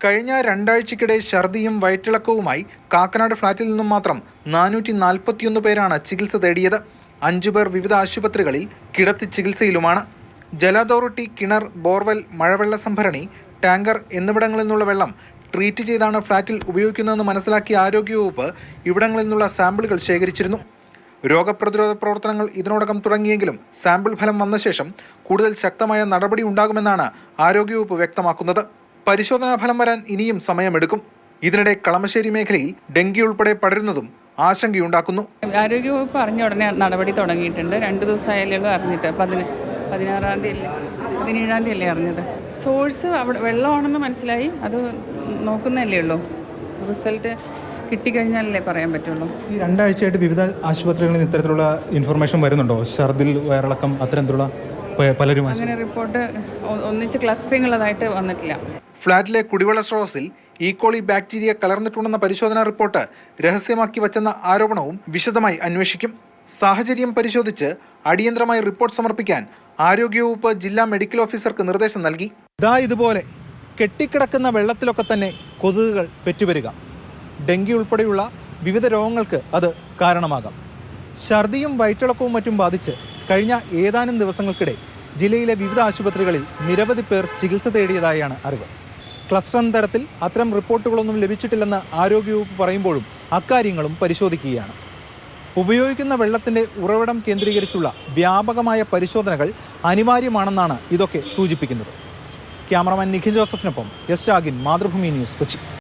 കഴിഞ്ഞ രണ്ടാഴ്ചയ്ക്കിടെ ഛർദിയും വയറ്റിളക്കവുമായി കാക്കനാട് ഫ്ളാറ്റിൽ നിന്നും മാത്രം 441 പേരാണ് ചികിത്സ തേടിയത്. 5 പേർ വിവിധ ആശുപത്രികളിൽ കിടത്തി ചികിത്സയിലുമാണ്. ജല അതോറിറ്റി, കിണർ, ബോർവെൽ, മഴവെള്ള സംഭരണി, ടാങ്കർ എന്നിവിടങ്ങളിൽ നിന്നുള്ള വെള്ളം ട്രീറ്റ് ചെയ്താണ് ഫ്ളാറ്റിൽ ഉപയോഗിക്കുന്നതെന്ന് മനസ്സിലാക്കിയ ആരോഗ്യവകുപ്പ് ഇവിടങ്ങളിൽ നിന്നുള്ള സാമ്പിളുകൾ ശേഖരിച്ചിരുന്നു. രോഗപ്രതിരോധ പ്രവർത്തനങ്ങൾ ഇതിനോടകം തുടങ്ങിയെങ്കിലും സാമ്പിൾ ഫലം വന്ന ശേഷം കൂടുതൽ ശക്തമായ നടപടി ഉണ്ടാകുമെന്നാണ് ആരോഗ്യവകുപ്പ് വ്യക്തമാക്കുന്നത്. പരിശോധനാ ഫലം വരാൻ ഇനിയും സമയമെടുക്കും. ഇതിനിടെ കളമശ്ശേരി മേഖലയിൽ ഡെങ്കി ഉൾപ്പെടെ പടരുന്നതും ആശങ്കയുണ്ടാക്കുന്നു. ആരോഗ്യവകുപ്പ് അറിഞ്ഞ ഉടനെ നടപടി തുടങ്ങിയിട്ടുണ്ട്. 2 ദിവസമായാലും അറിഞ്ഞിട്ട് 16-ാം തീയതി 17-ാം തീയതി അല്ലേ അറിഞ്ഞത്. സോഴ്സ് അവിടെ വെള്ളമാണെന്ന് മനസ്സിലായി. അത് നോക്കുന്നതല്ലേ ഉള്ളൂ. റിസൾട്ട് കിട്ടിക്കഴിഞ്ഞാലല്ലേ പറയാൻ പറ്റുള്ളൂ. ഈ 2 ആഴ്ചയായിട്ട് വിവിധ ആശുപത്രികളിൽ ഇത്തരത്തിലുള്ള ഇൻഫർമേഷൻ വരുന്നുണ്ടോ? ഛർദിൽ, വയറിളക്കം അത്തരത്തിലുള്ള പലരും അങ്ങനെ റിപ്പോർട്ട് ഒന്നിച്ച് ക്ലസ്റ്ററിംഗ് ഉള്ളതായിട്ട് വന്നിട്ടില്ല. ഫ്ളാറ്റിലെ കുടിവെള്ള സ്രോതസ്സിൽ ഈക്കോളി ബാക്ടീരിയ കലർന്നിട്ടുണ്ടെന്ന പരിശോധനാ റിപ്പോർട്ട് രഹസ്യമാക്കി വച്ചെന്ന ആരോപണവും വിശദമായി അന്വേഷിക്കും. സാഹചര്യം പരിശോധിച്ച് അടിയന്തരമായി റിപ്പോർട്ട് സമർപ്പിക്കാൻ ആരോഗ്യവകുപ്പ് ജില്ലാ മെഡിക്കൽ ഓഫീസർക്ക് നിർദ്ദേശം നൽകി. ഇതുപോലെ കെട്ടിക്കിടക്കുന്ന വെള്ളത്തിലൊക്കെ തന്നെ കൊതുകുകൾ പെറ്റുവരിക ഡെങ്കി ഉൾപ്പെടെയുള്ള വിവിധ രോഗങ്ങൾക്ക് അത് കാരണമാകാം. ഛർദിയും വയറ്റിളക്കവും മറ്റും ബാധിച്ച് കഴിഞ്ഞ ഏതാനും ദിവസങ്ങൾക്കിടെ ജില്ലയിലെ വിവിധ ആശുപത്രികളിൽ നിരവധി പേർ ചികിത്സ തേടിയതായാണ് അറിവ്. ക്ലസ്റ്റർ എന്ന തരത്തിൽ അത്തരം റിപ്പോർട്ടുകളൊന്നും ലഭിച്ചിട്ടില്ലെന്ന് ആരോഗ്യവകുപ്പ് പറയുമ്പോഴും അക്കാര്യങ്ങളും പരിശോധിക്കുകയാണ്. ഉപയോഗിക്കുന്ന വെള്ളത്തിൻ്റെ ഉറവിടം കേന്ദ്രീകരിച്ചുള്ള വ്യാപകമായ പരിശോധനകൾ അനിവാര്യമാണെന്നാണ് ഇതൊക്കെ സൂചിപ്പിക്കുന്നത്. ക്യാമറമാൻ നിഖിൽ ജോസഫിനൊപ്പം എസ് രാഗിൻ, മാതൃഭൂമി ന്യൂസ്, കൊച്ചി.